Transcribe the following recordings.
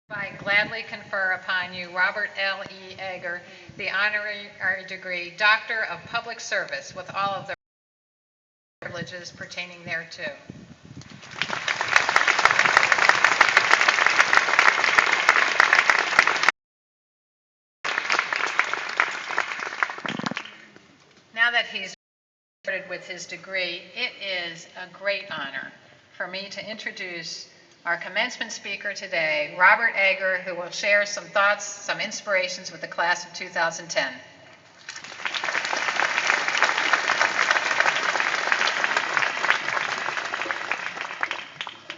I gladly confer upon you Robert L. E. Egger, the honorary degree Doctor of Public Service, with all of the privileges pertaining thereto. Now that he's started with his degree, it is a great honor for me to introduce our commencement speaker today, Robert Egger, who will share some thoughts, some inspirations with the class of 2010.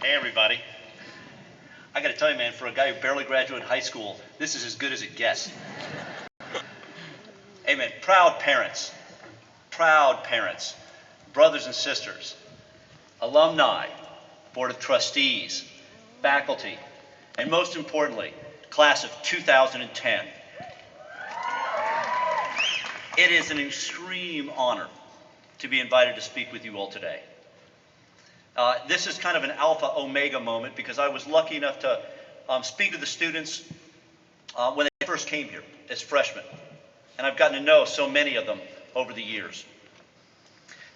Hey everybody. I gotta tell you, man, for a guy who barely graduated high school, this is as good as it gets. Hey man, proud parents, brothers and sisters, alumni, board of trustees, faculty, and most importantly, class of 2010. It is an extreme honor to be invited to speak with you all today. This is kind of an alpha omega moment because I was lucky enough to speak to the students when they first came here as freshmen. And I've gotten to know so many of them over the years.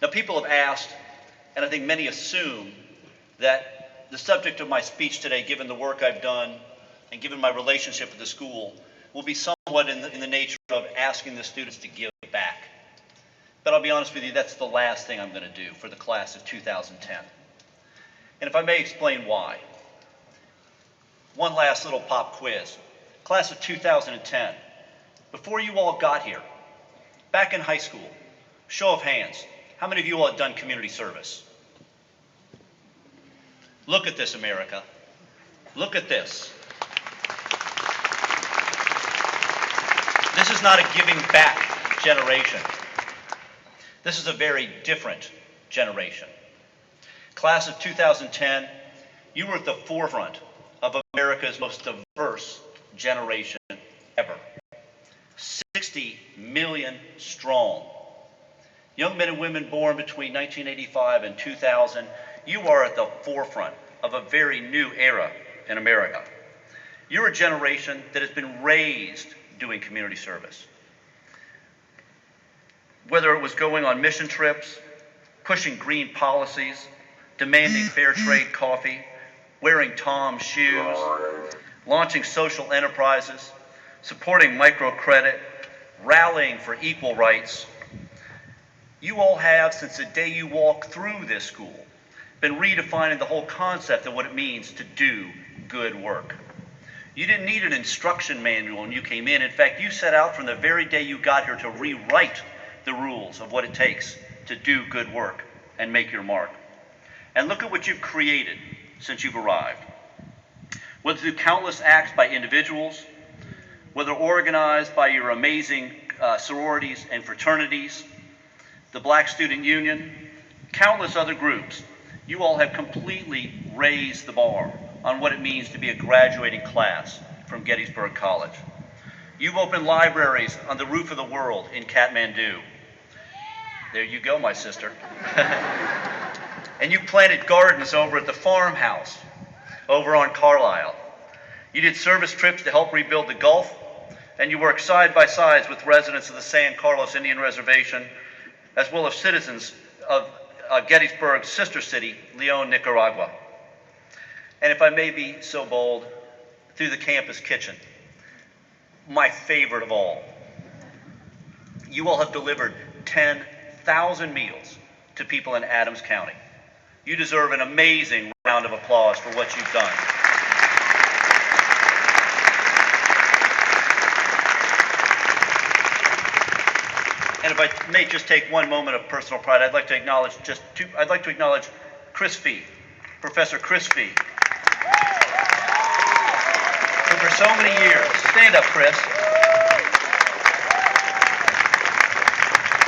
Now, people have asked, and I think many assume, that the subject of my speech today, given the work I've done and given my relationship with the school, will be somewhat in the nature of asking the students to give back. But I'll be honest with you, that's the last thing I'm going to do for the class of 2010. And if I may explain why. One last little pop quiz. Class of 2010. Before you all got here, back in high school, show of hands, how many of you all had done community service? Look at this, America. Look at this. This is not a giving back generation. This is a very different generation. Class of 2010, you were at the forefront of America's most diverse generation ever. 60 million strong. Young men and women born between 1985 and 2000, you are at the forefront of a very new era in America. You're a generation that has been raised doing community service. Whether it was going on mission trips, pushing green policies, demanding fair trade coffee, wearing Tom's shoes, launching social enterprises, supporting microcredit, rallying for equal rights. You all have, since the day you walked through this school, been redefining the whole concept of what it means to do good work. You didn't need an instruction manual when you came in. In fact, you set out from the very day you got here to rewrite the rules of what it takes to do good work and make your mark. And look at what you've created since you've arrived. Whether through countless acts by individuals, whether organized by your amazing sororities and fraternities, the Black Student Union, countless other groups, you all have completely raised the bar on what it means to be a graduating class from Gettysburg College. You've opened libraries on the roof of the world in Kathmandu. There you go, my sister. And you planted gardens over at the farmhouse over on Carlisle. You did service trips to help rebuild the Gulf, and you worked side by side with residents of the San Carlos Indian Reservation, as well as citizens of Gettysburg's sister city, Leon, Nicaragua. And if I may be so bold, through the campus kitchen, my favorite of all. You all have delivered 10,000 meals to people in Adams County. You deserve an amazing round of applause for what you've done. And if I may just take one moment of personal pride, I'd like to acknowledge Chris Fee, Professor Chris Fee, who for so many years, stand up, Chris,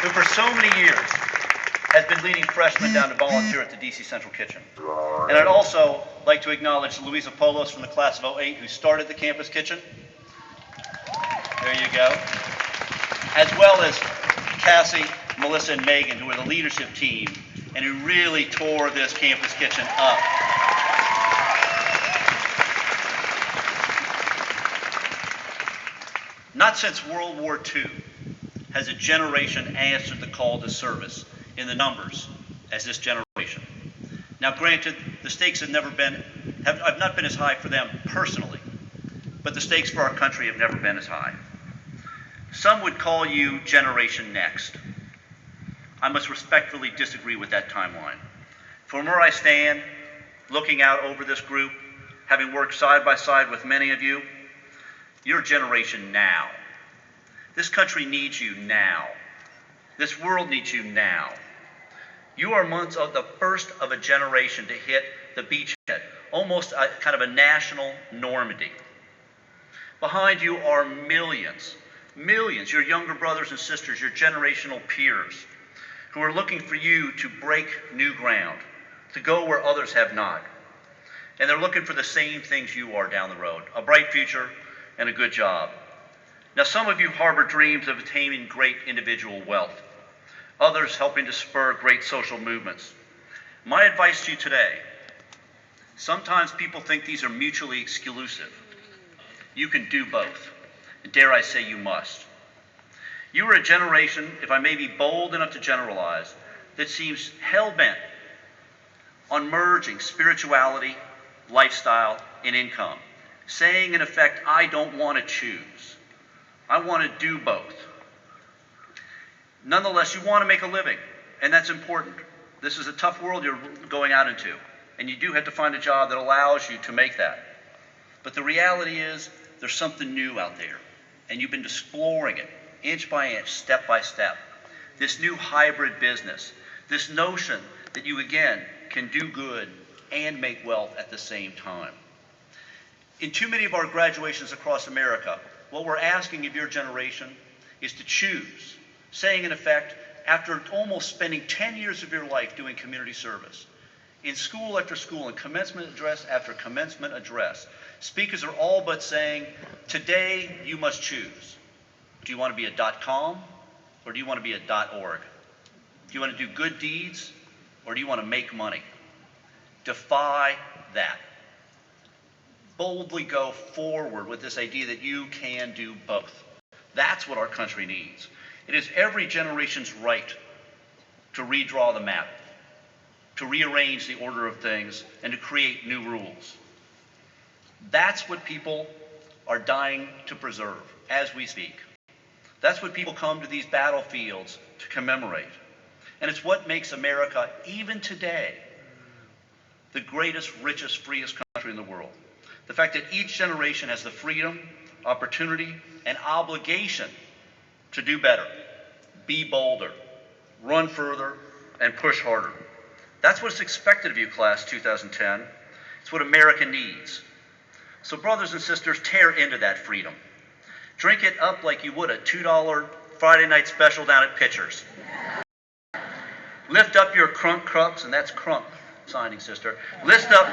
who for so many years has been leading freshmen down to volunteer at the DC Central Kitchen. And I'd also like to acknowledge Louisa Polos from the class of 08 who started the campus kitchen. There you go. As well as Cassie, Melissa, and Megan, who are the leadership team and who really tore this campus kitchen up. Not since World War II has a generation answered the call to service in the numbers as this generation. Now granted, the stakes have not been as high for them personally, but the stakes for our country have never been as high. Some would call you Generation Next. I must respectfully disagree with that timeline. From where I stand, looking out over this group, having worked side by side with many of you, you're Generation Now. This country needs you now. This world needs you now. You are amongst the first of a generation to hit the beachhead, almost kind of a national Normandy. Behind you are millions, your younger brothers and sisters, your generational peers, who are looking for you to break new ground, to go where others have not. And they're looking for the same things you are down the road, a bright future and a good job. Now, some of you harbor dreams of attaining great individual wealth, others helping to spur great social movements. My advice to you today, sometimes people think these are mutually exclusive. You can do both, and dare I say you must. You are a generation, if I may be bold enough to generalize, that seems hell-bent on merging spirituality, lifestyle, and income, saying in effect, I don't want to choose. I want to do both. Nonetheless, you want to make a living, and that's important. This is a tough world you're going out into, and you do have to find a job that allows you to make that. But the reality is, there's something new out there, and you've been exploring it, inch by inch, step by step. This new hybrid business, this notion that you, again, can do good and make wealth at the same time. In too many of our graduations across America, what we're asking of your generation is to choose, saying in effect, after almost spending 10 years of your life doing community service, in school after school, in commencement address after commencement address, speakers are all but saying, today you must choose. Do you want to be a .com or do you want to be a .org? Do you want to do good deeds or do you want to make money? Defy that. Boldly go forward with this idea that you can do both. That's what our country needs. It is every generation's right to redraw the map, to rearrange the order of things, and to create new rules. That's what people are dying to preserve as we speak. That's what people come to these battlefields to commemorate. And it's what makes America, even today, the greatest, richest, freest country in the world. The fact that each generation has the freedom, opportunity, and obligation to do better, be bolder, run further, and push harder. That's what's expected of you, class 2010. It's what America needs. So brothers and sisters, tear into that freedom. Drink it up like you would a $2 Friday night special down at Pitcher's. Lift up your crunk cups, and that's crunk signing, sister. Lift up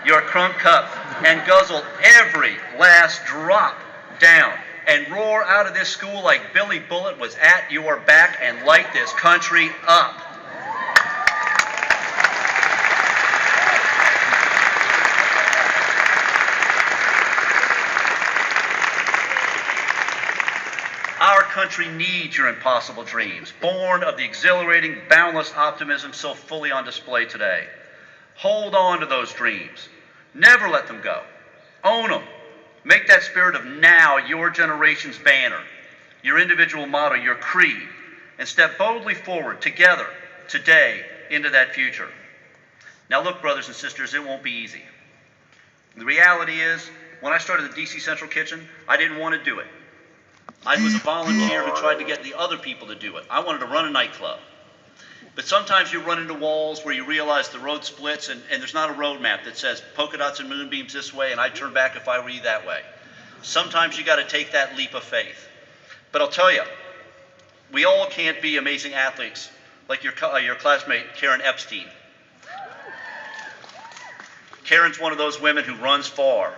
your crunk cup and guzzle every last drop down and roar out of this school like Billy Bullitt was at your back and light this country up. Our country needs your impossible dreams, born of the exhilarating, boundless optimism so fully on display today. Hold on to those dreams. Never let them go. Own them. Make that spirit of now your generation's banner, your individual motto, your creed, and step boldly forward together today into that future. Now look, brothers and sisters, it won't be easy. The reality is, when I started the DC Central Kitchen, I didn't want to do it. I was a volunteer who tried to get the other people to do it. I wanted to run a nightclub. But sometimes you run into walls where you realize the road splits and there's not a road map that says polka dots and moonbeams this way and I'd turn back if I were you that way. Sometimes you got to take that leap of faith. But I'll tell you, we all can't be amazing athletes like your classmate Karen Epstein. Karen's one of those women who runs far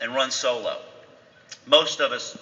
and runs solo. Most of us